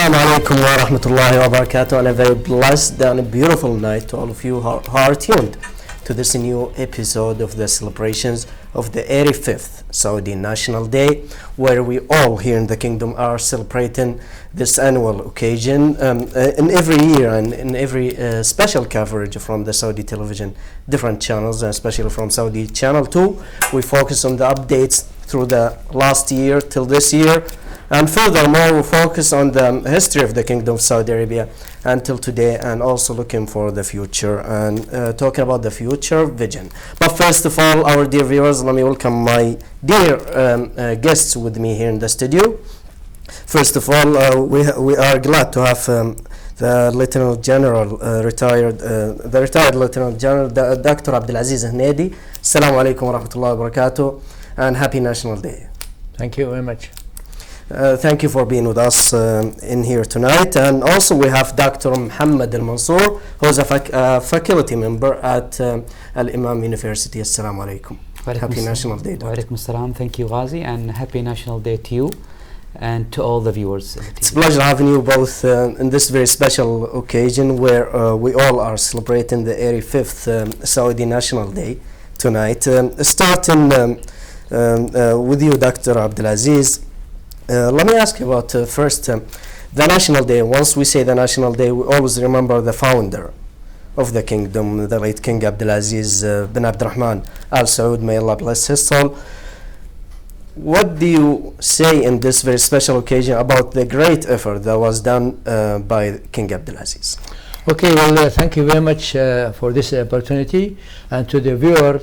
Assalamu alaikum wa rahmatullahi wa barakatuh, and a very blessed and a beautiful night to all of you who are tuned to this new episode of the celebrations of the 85th Saudi National Day, where we all here in the kingdom are celebrating this annual occasion in every year and in every special coverage from the Saudi television, different channels, and especially from Saudi Channel 2. We focus on the updates through the last year till this year. And furthermore, we focus on the history of the Kingdom of Saudi Arabia until today, and also looking for the future and talking about the future vision. But first of all, our dear viewers, let me welcome my dear guests with me here in the studio. First of all, we are glad to have the Lieutenant General, retired Lieutenant General, Dr. Abdulaziz Hnedi. Assalamu alaikum wa rahmatullahi wa barakatuh, and happy National Day. Thank you very much. Thank you for being with us in here tonight. And also we have Dr.Mohammed Al-Mansour, who is a faculty member at Al-Imam University. Assalamu alaikum. Happy National Day, Doctor. Wa alaikum assalam. Thank you, Ghazi, and happy National Day to you and to all the viewers. It's a pleasure having you both in this very special occasion where we all are celebrating the 85th Saudi National Day tonight. Starting with you, Dr. Abdulaziz. Let me ask you about first the National Day. Once we say the National Day, we always remember the founder of the kingdom, the late King Abdulaziz bin Abdurrahman Al Saud, may Allah bless his soul. What do you say in this very special occasion about the great effort that was done by King Abdulaziz? Okay, well, thank you very much for this opportunity, and to the viewers,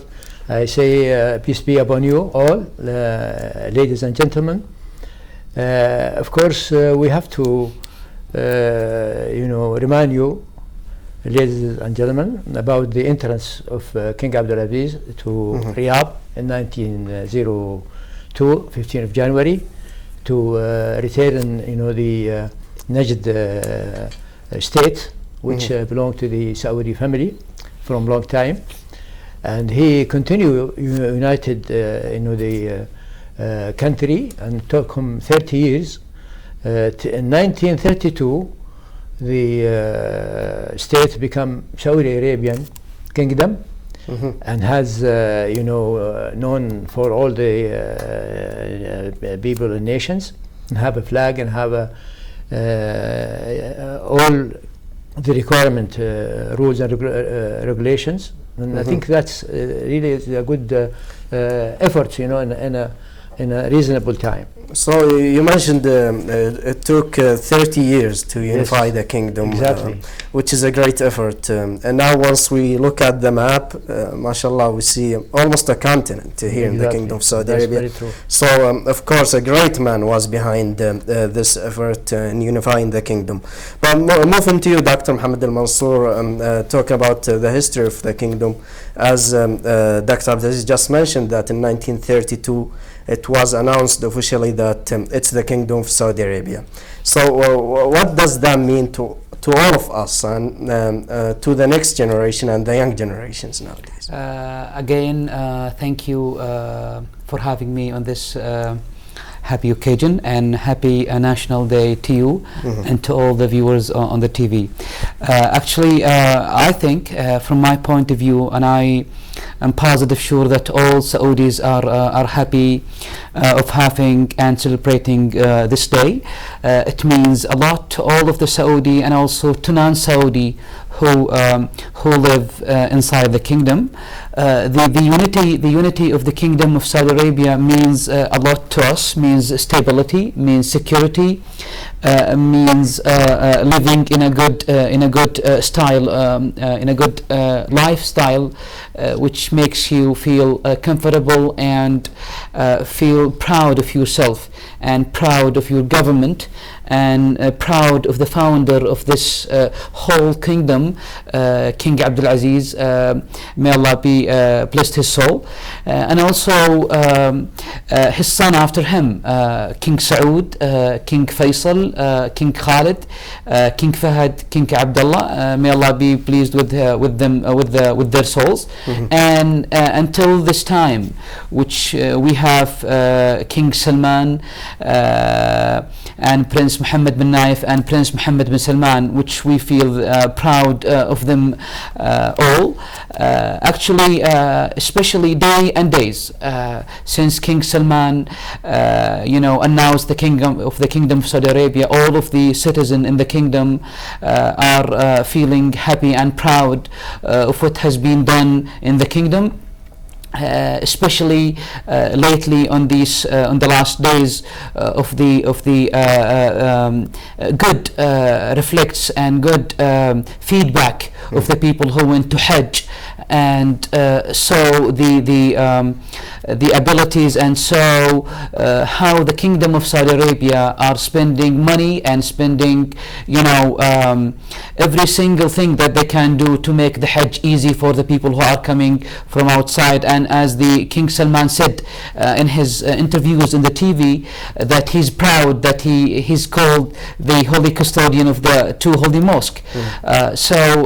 I say peace be upon you all, ladies and gentlemen. Of course, we have to, remind you, ladies and gentlemen, about the entrance of King Abdulaziz to Riyadh in 1902, 15th of January, to retain, the Najd state, which belonged to the Saudi family from long time, and he continued united, the country, and took him 30 years. In 1932, the state became Saudi Arabian kingdom, and has, known for all the people and nations, and have a flag and have all the requirement rules and regulations. And I think that's really a good effort, in a reasonable time. So you mentioned it took 30 years to unify the kingdom, exactly. Which is a great effort. And now once we look at the map, mashallah, we see almost a continent here in the Kingdom of Saudi Arabia. Very true. So of course a great man was behind this effort in unifying the kingdom. But moving to you, Dr. Mohammed Al-Mansour, talk about the history of the kingdom. As Dr. Abdulaziz just mentioned, that in 1932 it was announced officially that it's the Kingdom of Saudi Arabia. So what does that mean to all of us and to the next generation and the young generations nowadays? Again, thank you for having me on this happy occasion, and happy National Day to you and to all the viewers on the TV. Actually, I think from my point of view, and I am positive sure that all Saudis are happy of having and celebrating this day. It means a lot to all of the Saudi and also to non-Saudi who live inside the kingdom. The unity of the Kingdom of Saudi Arabia means a lot to us, means stability, means security, means living in a good style, in a good lifestyle, which makes you feel comfortable and feel proud of yourself and proud of your government and proud of the founder of this whole kingdom, King Abdulaziz, may Allah be blessed his soul, and also his son after him, King Saud, King Faisal, King Khalid, King Fahad, King Abdullah, may Allah be pleased with them, with their souls, and until this time, which we have King Salman, and Prince Mohammed bin Naif and Prince Mohammed bin Salman, which we feel proud of them all. Actually, especially day and days since King Salman announced the Kingdom of Saudi Arabia, all of the citizens in the kingdom are feeling happy and proud of what has been done in the kingdom. Especially lately on the last days of the good reflects and good feedback of the people who went to Hajj, and saw the abilities, and saw how the Kingdom of Saudi Arabia are spending money and spending every single thing that they can do to make the Hajj easy for the people who are coming from outside. And as the King Salman said in his interviews in the TV, that he's proud that he's called the holy custodian of the two holy mosques. So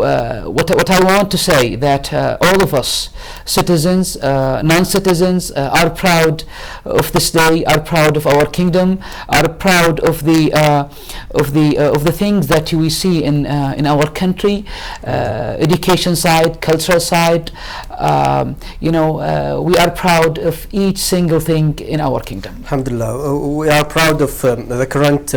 what I want to say, that all of us, citizens, non-citizens, are proud of this day, are proud of our kingdom, are proud of the things that we see in our country, education side, cultural side. We are proud of each single thing in our kingdom. Alhamdulillah, we are proud of the current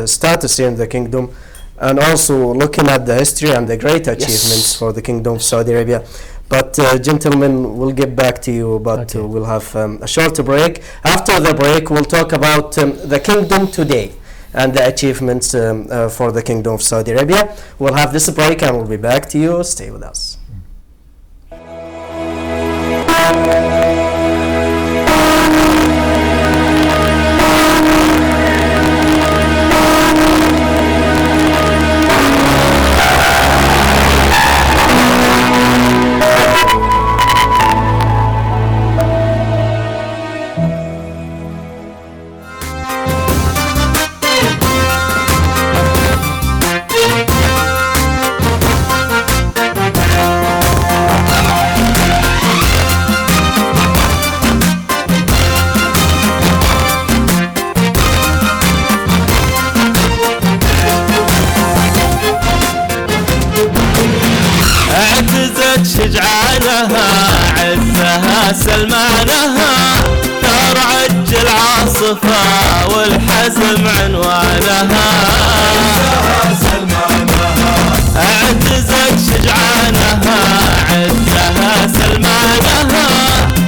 status here in the kingdom, and also looking at the history and the great achievements for the Kingdom of Saudi Arabia. But gentlemen, we'll get back to you, but we'll have a short break. After the break, we'll talk about the kingdom today and the achievements for the Kingdom of Saudi Arabia. We'll have this break and we'll be back to you. Stay with us. شجعانها عزها سلمانها ثار عج العاصفة والحزم عنوانها عزها سلمانها اعتزت شجعانها عزها سلمانها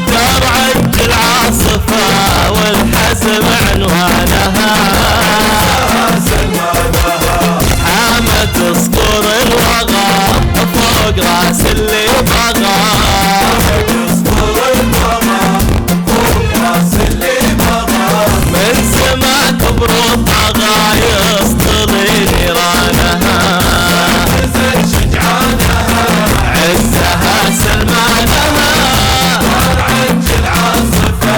ثار عج العاصفة والحزم عنوانها عزها سلمانها حامت صقور الوغى فوق راس اللي بغى يصبر الوغى فوق راس اللي بغى من سما كبر الطغى يسطري نيرانها عزت شجعانها عزها سلمانها طار عج العاصفة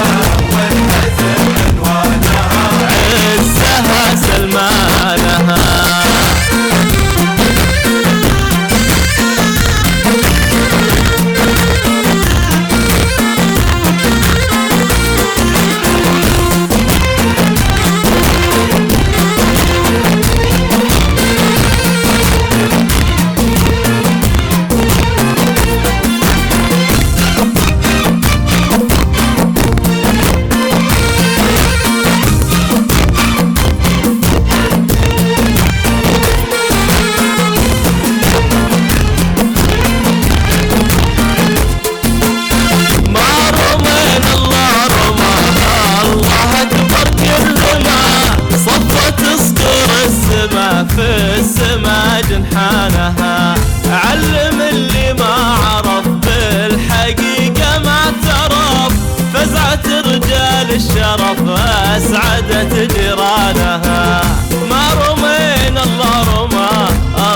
والحزن عنوانها عزها سلمانها في السما جنحانها علم اللي ما عرف بالحقيقة ما اعترف فزعت رجال الشرف أسعدت جيرانها ما رمينا الله رمى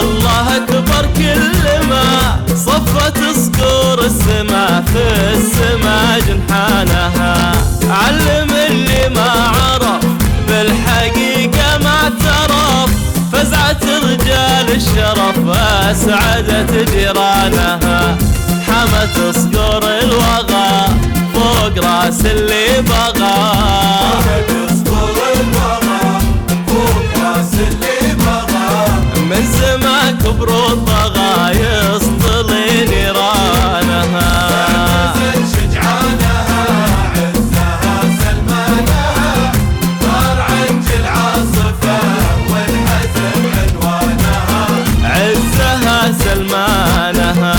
الله أكبر كل ما صفت صقور السما في السما جنحانها علم اللي ما عرف بالحقيقة ما اعترف فزعت رجال الشرف أسعدت جيرانها حمت صقور الوغى فوق راس اللي بغى حمت صقور الوغى من سماك برود طغى يسطلي نيرانها شجعانها عزها سلمانها طار عنج العاصفة والحزن عنوانها عزها سلمانها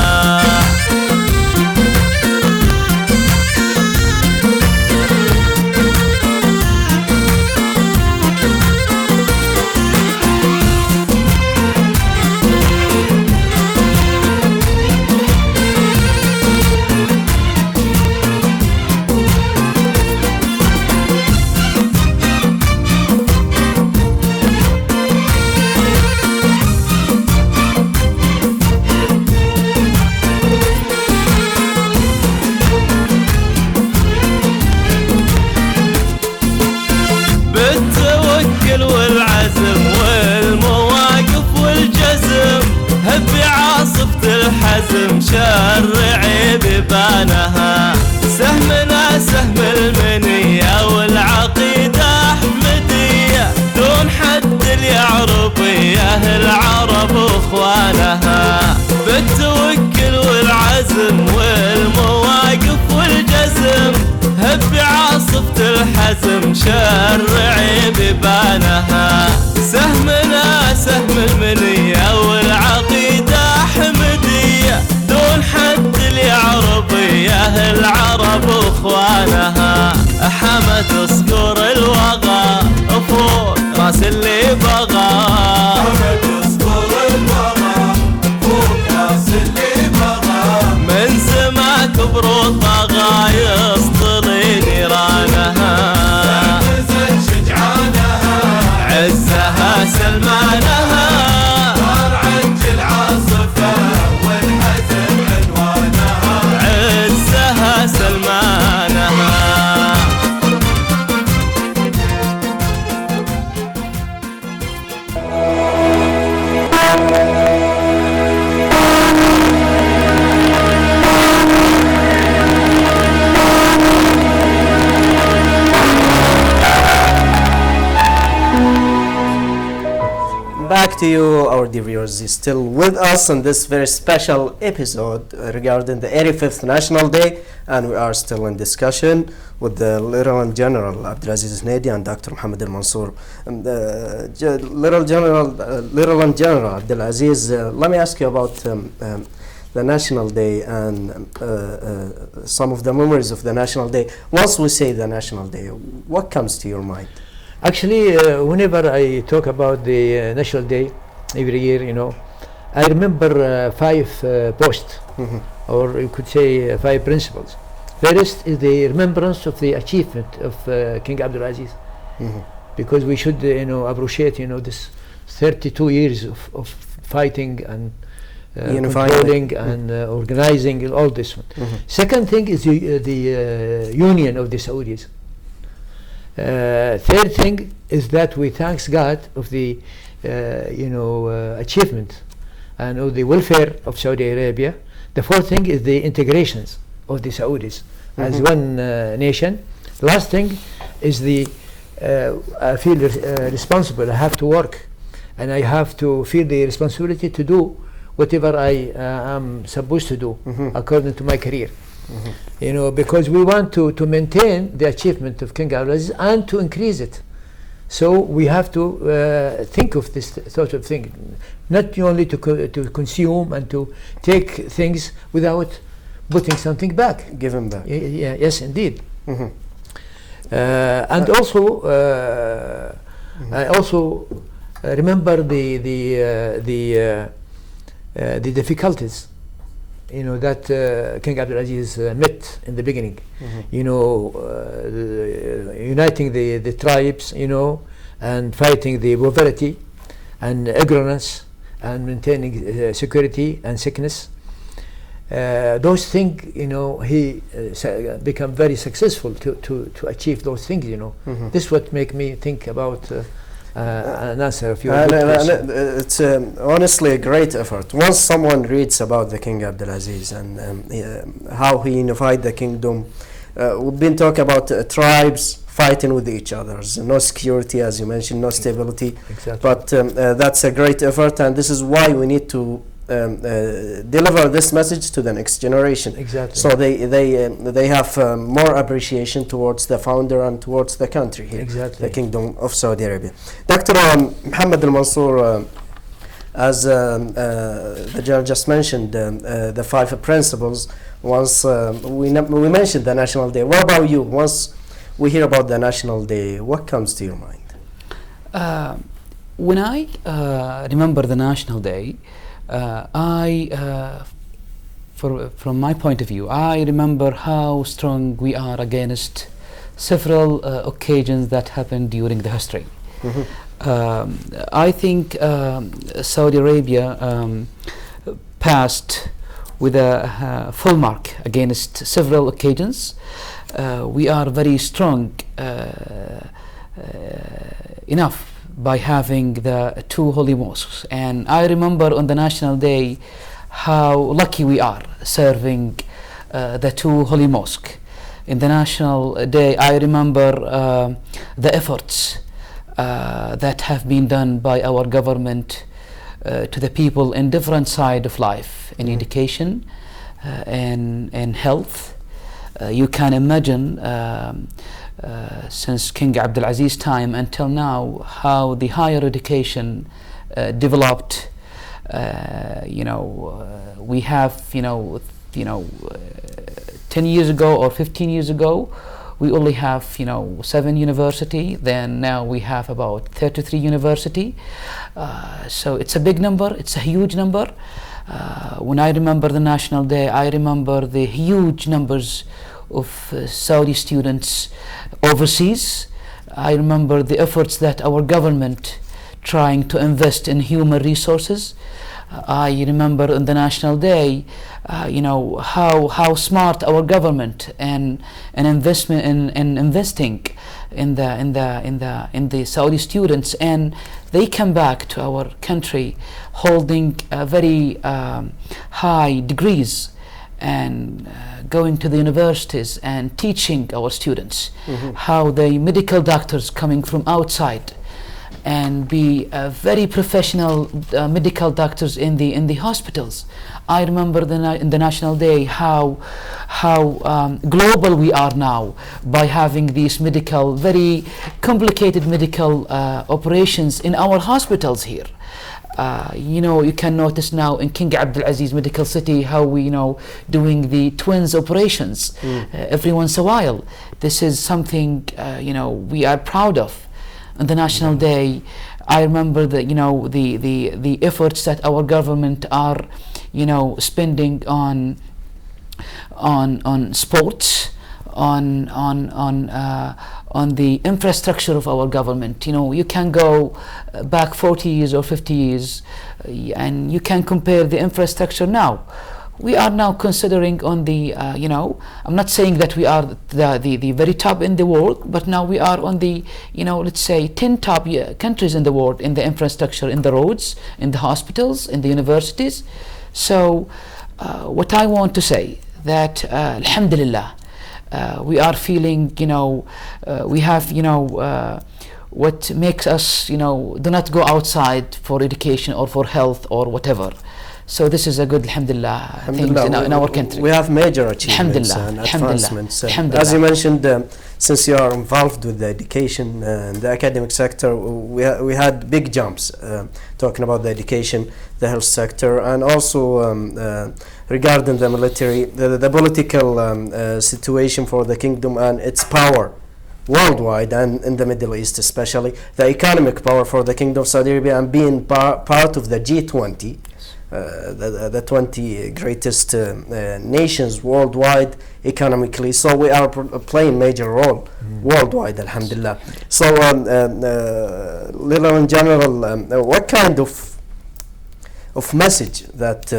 بالتوكل والعزم والمواقف والجزم هب عاصفة الحزم شرعي ببانها سهمنا سهم المنية والعقيدة أحمدية دون حد اليعربية العرب واخوانها بالتوكل والعزم والمواقف والجزم هب عاصفة الحزم شرعي ببانها سهمنا سهم المنية والعقيدة أحمدية دون حد اليعربية العرب واخوانها حمت صقور الوغى فوق راس اللي بغى حمت صقور الوغى فوق راس اللي بغى من سماك برود طغى يسطلي نيرانها عزها سلمانها طار عنج العاصفة والحزن عنوانها عزها سلمانها Back to you, our dear viewers, is still with us in this very special episode regarding the 85th National Day, and we are still in discussion with the Lieutenant General Abdulaziz Nedi and Dr. Mohammed Al-Mansour. Lieutenant General Abdulaziz, let me ask you about the National Day and some of the memories of the National Day. Once we say the National Day, what comes to your mind? Actually, whenever I talk about the National Day every year, I remember 5 posts, or you could say 5 principles. First is the remembrance of the achievement of King Abdulaziz, because we should, appreciate, this 32 years of fighting and controlling and organizing and all this one. Second thing is the union of the Saudis. Third thing is that we thank God of the achievement and of the welfare of Saudi Arabia. The fourth thing is the integrations of the Saudis as one nation. Last thing is the I feel responsible. I have to work, and I have to feel the responsibility to do whatever I am supposed to do according to my career. Because we want to maintain the achievement of King Abdulaziz and to increase it. So we have to think of this sort of thing, not only to consume and to take things without putting something back. Give them back. Yes, indeed. And also, I also remember the difficulties that King Abdulaziz met in the beginning. Uniting the tribes, and fighting the poverty and ignorance and maintaining security and sickness. Those things, he became very successful to achieve those things. This is what make me think about an answer of your question. It's honestly a great effort. Once someone reads about the King Abdulaziz and how he unified the kingdom, we've been talking about tribes fighting with each other. There's no security, as you mentioned, no stability. Exactly. But that's a great effort, and this is why we need to deliver this message to the next generation. Exactly. So they have more appreciation towards the founder and towards the country here, Exactly. the Kingdom of Saudi Arabia. Dr. Mohammed Al-Mansour, as the General just mentioned, the 5 principles. Once we mentioned the National Day, what about you? Once we hear about the National Day, what comes to your mind? When I remember the National Day, from my point of view, I remember how strong we are against several occasions that happened during the history. I think Saudi Arabia passed with a full mark against several occasions. We are very strong enough by having the 2 holy mosques, and I remember on the National Day how lucky we are serving the 2 holy mosques. In the National Day, I remember the efforts that have been done by our government to the people in different side of life, in education and health. You can imagine since King Abdul Aziz's time until now how the higher education developed. We have 10 years ago or 15 years ago we only have 7 university. Then now we have about 33 university. So it's a big number, it's a huge number. When I remember the National Day, I remember the huge numbers of Saudi students overseas. I remember the efforts that our government trying to invest in human resources. I remember on the National Day, how smart our government and investment in investing in the Saudi students, and they come back to our country holding very high degrees and going to the universities and teaching our students how the medical doctors coming from outside and be very professional medical doctors in the hospitals. I remember in the National Day how global we are now by having these very complicated medical operations in our hospitals here. You can notice now in King Abdul Aziz Medical City how we doing the twins operations every once in a while. This is something we are proud of. On the National Day, I remember the efforts that our government are spending on sports, on the infrastructure of our government. You can go back 40 years or 50 years and you can compare the infrastructure now. We are now considering on the I'm not saying that we are the very top in the world, but now we are on the let's say 10 top countries in the world in the infrastructure, in the roads, in the hospitals, in the universities. So what I want to say that alhamdulillah, we are feeling we have what makes us do not go outside for education or for health or whatever. So this is a good alhamdulillah things in our country. We have major achievements and advancements. As you mentioned, since you are involved with the education and the academic sector, we had big jumps talking about the education, the health sector, and also regarding the military, the political situation for the kingdom and its power worldwide and in the Middle East especially, the economic power for the Kingdom of Saudi Arabia and being part of the G20. The 20 greatest nations worldwide economically, so we are playing major role worldwide, alhamdulillah. So little in general, what kind of message that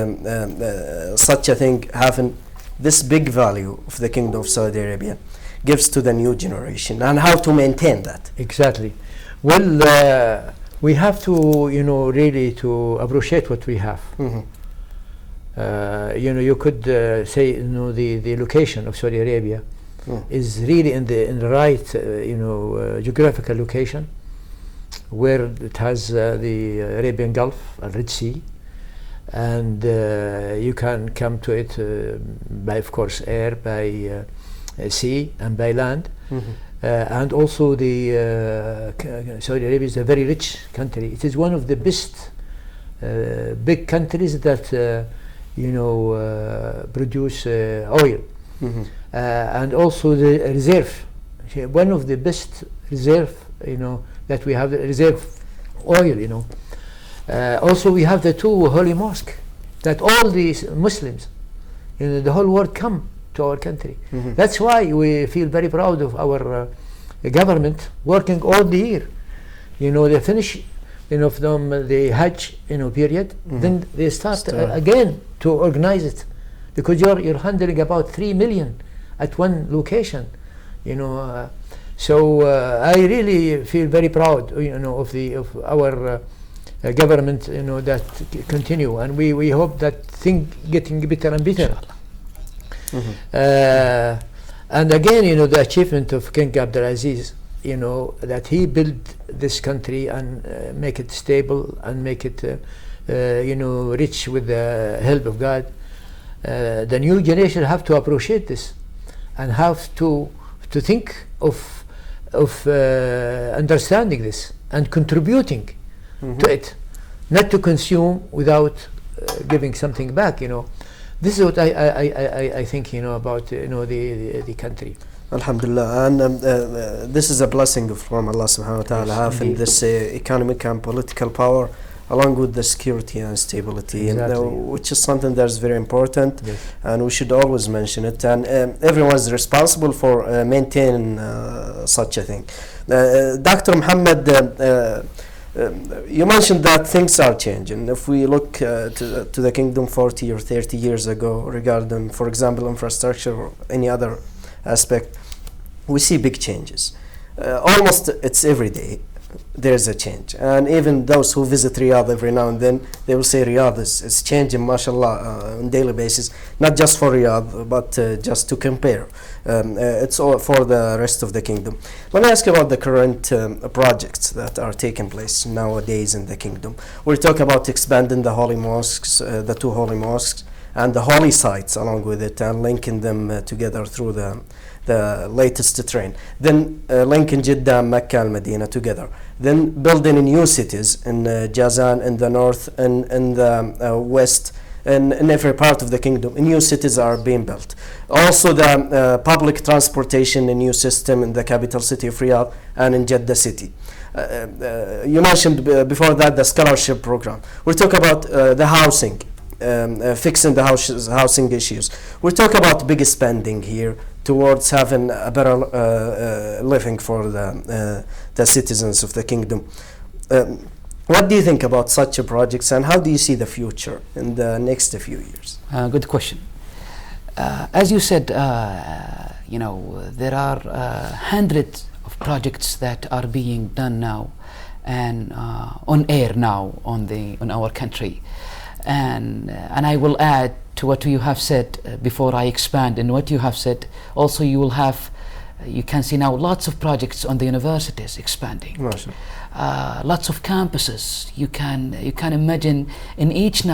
such a thing having this big value of the Kingdom of Saudi Arabia gives to the new generation, and how to maintain that? Exactly. Well, we have to, really to appreciate what we have. You could say, the location of Saudi Arabia is really in the right geographical location, where it has the Arabian Gulf and Red Sea, and you can come to it by, of course, air, by sea, and by land. And also the Saudi Arabia is a very rich country. It is one of the best big countries that produce oil, and also the reserve. One of the best reserve, that we have, the reserve oil. Also, we have the two holy mosques that all these Muslims, the whole world come to our country. That's why we feel very proud of our government working all the year. They finish, from the Hajj, period, then they start again to organize it, because you're handling about 3 million at one location. So I really feel very proud, of our government, that continue, and we hope that thing getting better and better. And again, the achievement of King Abdulaziz, that he built this country and make it stable and make it, rich with the help of God. The new generation have to appreciate this, and have to think of understanding this and contributing to it, not to consume without giving something back. This is what I think, about the country. Alhamdulillah, and this is a blessing from Allah subhanahu wa ta'ala, having this economic and political power along with the security and stability, Exactly. Which is something that is very important, and we should always mention it, and everyone is responsible for maintaining such a thing. Dr. Mohammed, you mentioned that things are changing. If we look to the kingdom 40 or 30 years ago regarding, for example, infrastructure or any other aspect, we see big changes. Almost it's every day there's a change, and even those who visit Riyadh every now and then, they will say Riyadh is changing, mashallah, on daily basis, not just for Riyadh, but just to compare. It's all for the rest of the kingdom. Let me ask you about the current projects that are taking place nowadays in the kingdom. We'll talk about expanding the holy mosques, the two holy mosques, and the holy sites along with it, and linking them together through the latest train. Then linking Jeddah and Mecca and Medina together. Then building new cities in Jazan in the north and in the west, and in every part of the kingdom. New cities are being built. Also the public transportation, a new system in the capital city of Riyadh and in Jeddah city. You mentioned before that the scholarship program. We'll talk about the housing. Fixing the housing issues. We talk about big spending here towards having a better living for the citizens of the kingdom. What do you think about such projects, and how do you see the future in the next few years? Good question. As you said, there are hundreds of projects that are being done now and on air now on our country. And I will add to what you have said before I expand in what you have said. Also, you can see now lots of projects on the universities expanding. Lots of campuses. You can imagine in each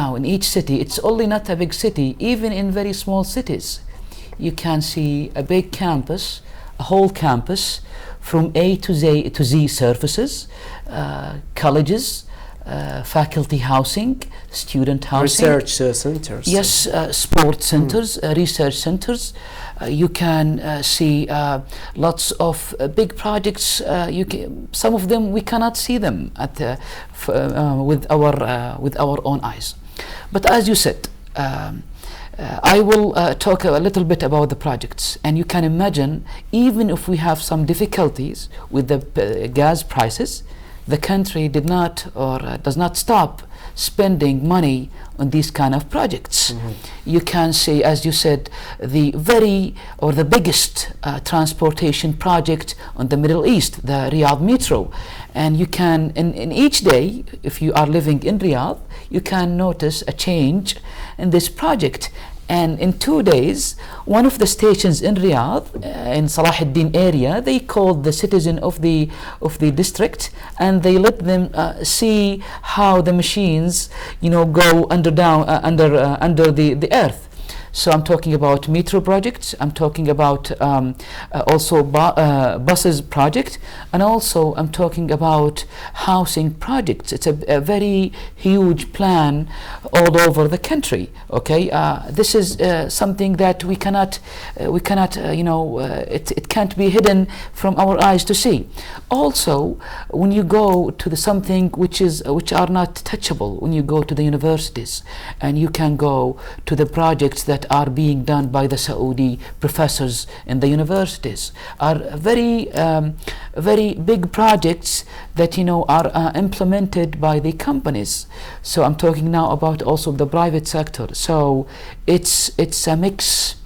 city. It's only not a big city. Even in very small cities, you can see a big campus, a whole campus, from A to Z services, colleges. Faculty housing, student housing, research centers. Yes, sports centers, research centers. You can see lots of big projects. Some of them we cannot see them with our own eyes. But as you said, I will talk a little bit about the projects, and you can imagine, even if we have some difficulties with the gas prices, the country did not or does not stop spending money on these kind of projects. You can see, as you said, the biggest transportation project on the Middle East, the Riyadh Metro. And you can, in each day, if you are living in Riyadh, you can notice a change in this project. And in 2 days, one of the stations in Riyadh, in Salah ad-Din area, they called the citizen of the district, and they let them see how the machines, go under the earth. So I'm talking about metro projects, I'm talking about also buses project, and also I'm talking about housing projects. It's a very huge plan all over the country. Okay, this is something that we cannot, it can't be hidden from our eyes to see. Also, when you go to something which are not touchable, when you go to the universities, and you can go to the projects that are being done by the Saudi professors in the universities, are very big projects that are implemented by the companies. So I'm talking now about also the private sector. So it's a mix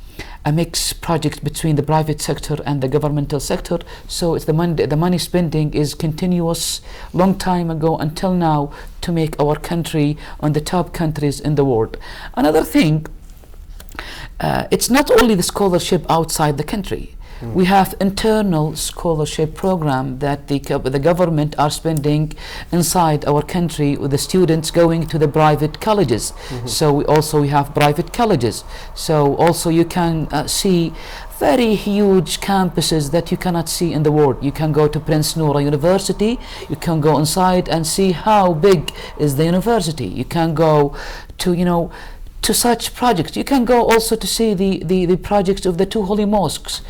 project between the private sector and the governmental sector. So it's the money spending is continuous, long time ago until now, to make our country on the top countries in the world. Another thing, it's not only the scholarship outside the country. We have internal scholarship program that the government are spending inside our country, with the students going to the private colleges. So we have private colleges. So also you can see very huge campuses that you cannot see in the world. You can go to Prince Noura University, you can go inside and see how big is the university. You can go to to such projects. You can go also to see the projects of the two holy mosques.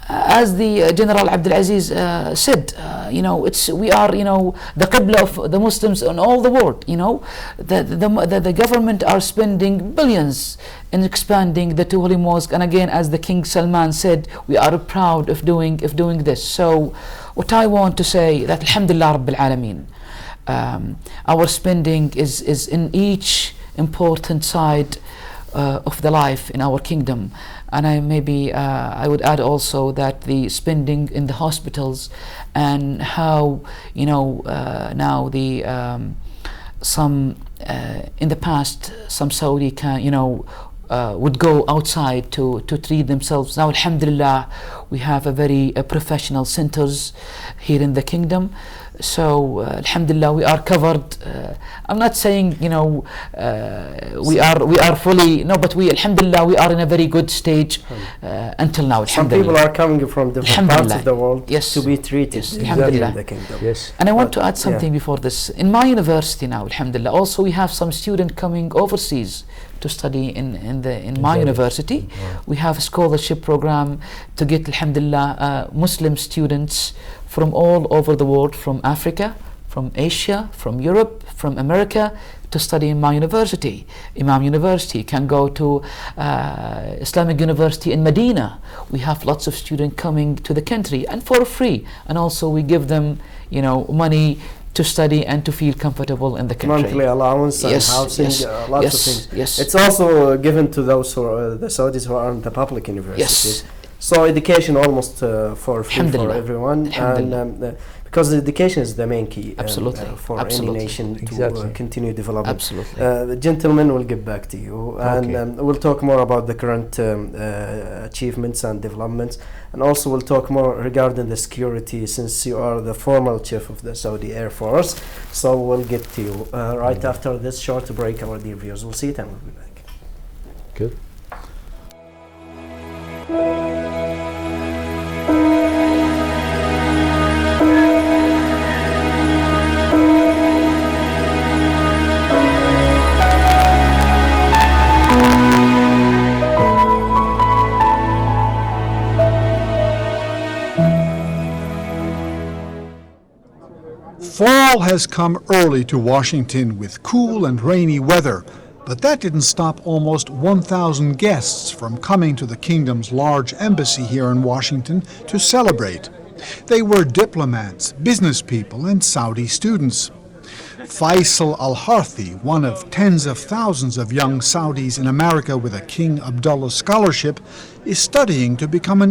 As the General Abdul Aziz said, we are the Qibla of the Muslims in all the world. The government are spending billions in expanding the two holy mosques, and again, as the King Salman said, we are proud of doing this. So what I want to say, that Alhamdulillah Rabbil Alameen, our spending is in each important side of the life in our kingdom. And I would add also that the spending in the hospitals, and how now the some in the past some Saudi would go outside to treat themselves. Now alhamdulillah, we have a very professional centers here in the kingdom. So alhamdulillah, we are covered. I'm not saying we are fully, no, but we alhamdulillah, we are in a very good stage until now. Some people are coming from different parts of the world to be treated alhamdulillah in the kingdom. Yes. And I want to add something before this. In my university now, alhamdulillah, also we have some students coming overseas to study in my university. We have a scholarship program to get alhamdulillah Muslim students from all over the world, from Africa, from Asia, from Europe, from America, to study in my university. Imam University can go to Islamic University in Medina. We have lots of students coming to the country, and for free. And also we give them money to study and to feel comfortable in the country. Monthly allowance and housing, lots of things. Yes. It's also given to those who are the Saudis who are in the public universities. So education almost for free for everyone, and because education is the main key for any nation to continue developing. Absolutely. Gentlemen, we'll get back to you, and we'll talk more about the current achievements and developments, and also we'll talk more regarding the security, since you are the former chief of the Saudi Air Force. So we'll get to you right after this short break, our dear viewers. We'll see it and we'll be back. Good. Fall has come early to Washington with cool and rainy weather, but that didn't stop almost 1,000 guests from coming to the kingdom's large embassy here in Washington to celebrate. They were diplomats, business people, and Saudi students. Faisal Al-Harthi, one of tens of thousands of young Saudis in America with a King Abdullah scholarship, is studying to become an